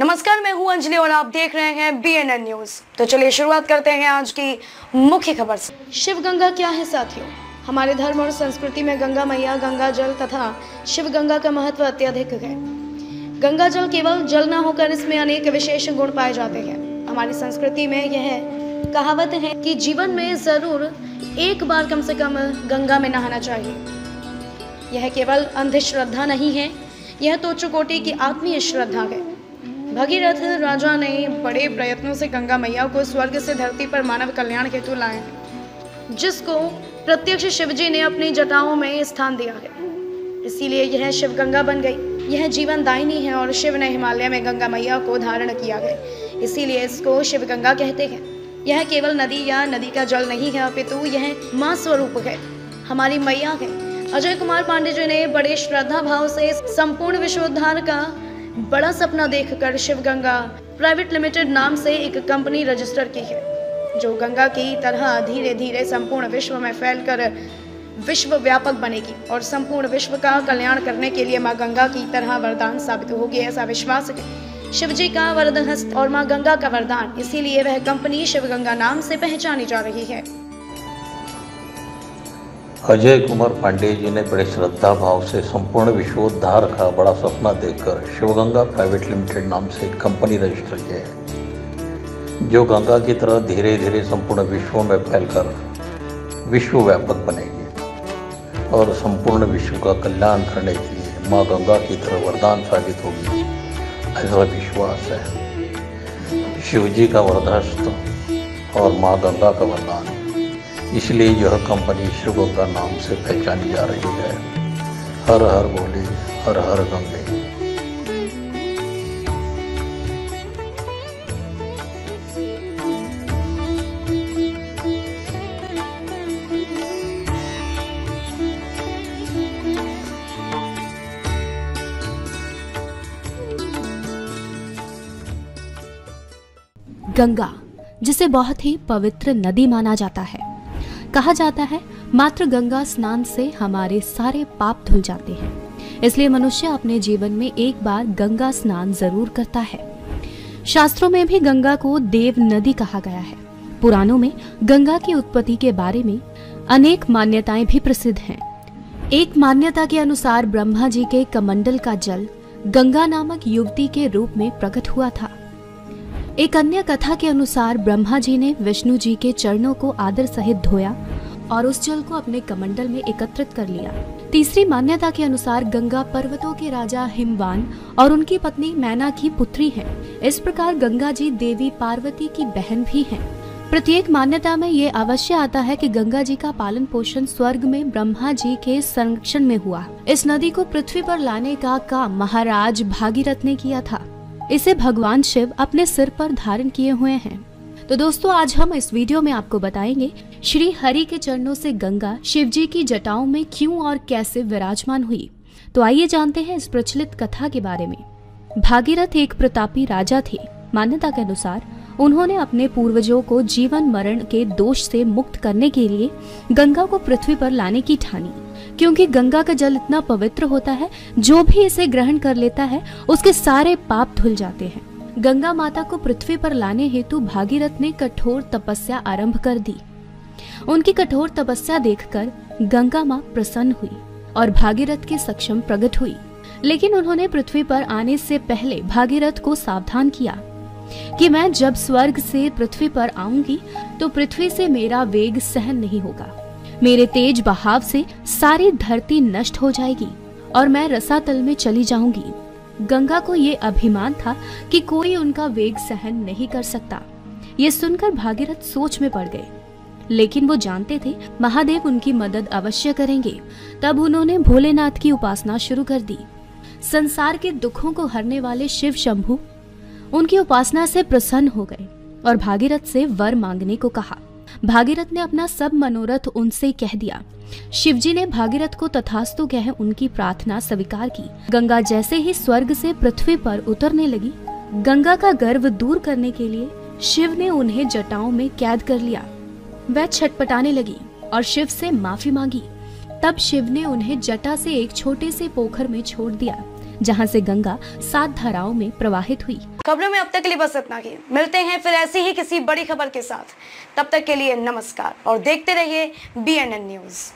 नमस्कार, मैं हूं अंजलि और आप देख रहे हैं BNN न्यूज। तो चलिए शुरुआत करते हैं आज की मुख्य खबर से। शिव गंगा क्या है साथियों? हमारे धर्म और संस्कृति में गंगा मैया, गंगा जल तथा शिव गंगा का महत्व अत्यधिक है। गंगा जल केवल जल न होकर इसमें अनेक विशेष गुण पाए जाते हैं। हमारी संस्कृति में यह कहावत है कि जीवन में जरूर एक बार कम से कम गंगा में नहाना चाहिए। यह केवल अंधश्रद्धा नहीं है, यह तो उच्च कोटि की आत्मीय श्रद्धा है। भगीरथ राजा ने बड़े प्रयत्नों से गंगा मैया को स्वर्ग से धरती पर मानव कल्याण हेतु लाए हैं, जिसको प्रत्यक्ष शिवजी ने अपनी जटाओं में स्थान दिया है। इसीलिए यह शिव गंगा बन गई। यह जीवन दायिनी है और शिव ने हिमालय में गंगा मैया को धारण किया है, इसीलिए इसको शिव गंगा कहते हैं। यह केवल नदी या नदी का जल नहीं है, अपितु यह मां स्वरूप है, हमारी मैया है। अजय कुमार पांडे जी ने बड़े श्रद्धा भाव से संपूर्ण विश्वोद्धार का बड़ा सपना देखकर शिव गंगा प्राइवेट लिमिटेड नाम से एक कंपनी रजिस्टर की है, जो गंगा की तरह धीरे धीरे संपूर्ण विश्व में फैलकर विश्व व्यापक बनेगी और संपूर्ण विश्व का कल्याण करने के लिए मां गंगा की तरह वरदान साबित होगी, ऐसा विश्वास है। शिवजी का वरदहस्त और मां गंगा का वरदान, इसीलिए वह कंपनी शिव गंगा नाम से पहचानी जा रही है। अजय कुमार पांडे जी ने बड़े श्रद्धा भाव से संपूर्ण विश्वोद्धार का बड़ा सपना देखकर शिवगंगा प्राइवेट लिमिटेड नाम से एक कंपनी रजिस्टर की है, जो गंगा की तरह धीरे धीरे संपूर्ण विश्व में फैलकर विश्व व्यापक बनेगी और संपूर्ण विश्व का कल्याण करने के लिए माँ गंगा की तरह वरदान साबित होगी, ऐसा विश्वास है। शिवजी का वरदहस्त और माँ गंगा का वरदान, इसलिए यह कंपनी शिव गंगा नाम से पहचानी जा रही है। हर हर बोले, हर हर गंगे। गंगा, जिसे बहुत ही पवित्र नदी माना जाता है, कहा जाता है मात्र गंगा स्नान से हमारे सारे पाप धुल जाते हैं। इसलिए मनुष्य अपने जीवन में एक बार गंगा स्नान जरूर करता है। शास्त्रों में भी गंगा को देव नदी कहा गया है। पुराणों में गंगा की उत्पत्ति के बारे में अनेक मान्यताएं भी प्रसिद्ध हैं। एक मान्यता के अनुसार ब्रह्मा जी के कमंडल का जल गंगा नामक युवती के रूप में प्रकट हुआ था। एक अन्य कथा के अनुसार ब्रह्मा जी ने विष्णु जी के चरणों को आदर सहित धोया और उस जल को अपने कमंडल में एकत्रित कर लिया। तीसरी मान्यता के अनुसार गंगा पर्वतों के राजा हिमवान और उनकी पत्नी मैना की पुत्री है। इस प्रकार गंगा जी देवी पार्वती की बहन भी हैं। प्रत्येक मान्यता में ये अवश्य आता है कि गंगा जी का पालन पोषण स्वर्ग में ब्रह्मा जी के संरक्षण में हुआ। इस नदी को पृथ्वी पर लाने का काम महाराज भागीरथ ने किया था। इसे भगवान शिव अपने सिर पर धारण किए हुए हैं। तो दोस्तों, आज हम इस वीडियो में आपको बताएंगे श्री हरि के चरणों से गंगा शिव जी की जटाओं में क्यों और कैसे विराजमान हुई। तो आइए जानते हैं इस प्रचलित कथा के बारे में। भागीरथ एक प्रतापी राजा थे। मान्यता के अनुसार उन्होंने अपने पूर्वजों को जीवन मरण के दोष से मुक्त करने के लिए गंगा को पृथ्वी पर लाने की ठानी, क्योंकि गंगा का जल इतना पवित्र होता है, जो भी इसे ग्रहण कर लेता है उसके सारे पाप धुल जाते हैं। गंगा माता को पृथ्वी पर लाने हेतु भागीरथ ने कठोर तपस्या आरंभ कर दी। उनकी कठोर तपस्या देखकर गंगा माँ प्रसन्न हुई और भागीरथ के सक्षम प्रकट हुई। लेकिन उन्होंने पृथ्वी पर आने से पहले भागीरथ को सावधान किया कि मैं जब स्वर्ग से पृथ्वी पर आऊंगी तो पृथ्वी से मेरा वेग सहन नहीं होगा। मेरे तेज बहाव से सारी धरती नष्ट हो जाएगी और मैं रसातल में चली जाऊंगी। गंगा को ये अभिमान था कि कोई उनका वेग सहन नहीं कर सकता। ये सुनकर भागीरथ सोच में पड़ गए, लेकिन वो जानते थे महादेव उनकी मदद अवश्य करेंगे। तब उन्होंने भोलेनाथ की उपासना शुरू कर दी। संसार के दुखों को हरने वाले शिव शंभु उनकी उपासना से प्रसन्न हो गए और भागीरथ से वर मांगने को कहा। भागीरथ ने अपना सब मनोरथ उनसे कह दिया। शिवजी ने भागीरथ को तथास्तु कह उनकी प्रार्थना स्वीकार की। गंगा जैसे ही स्वर्ग से पृथ्वी पर उतरने लगी, गंगा का गर्व दूर करने के लिए शिव ने उन्हें जटाओं में कैद कर लिया। वह छटपटाने लगी और शिव से माफी मांगी। तब शिव ने उन्हें जटा से एक छोटे से पोखर में छोड़ दिया, जहां से गंगा 7 धाराओं में प्रवाहित हुई। खबरों में अब तक के लिए बस इतना ही। मिलते हैं फिर ऐसी ही किसी बड़ी खबर के साथ। तब तक के लिए नमस्कार और देखते रहिए BNN न्यूज।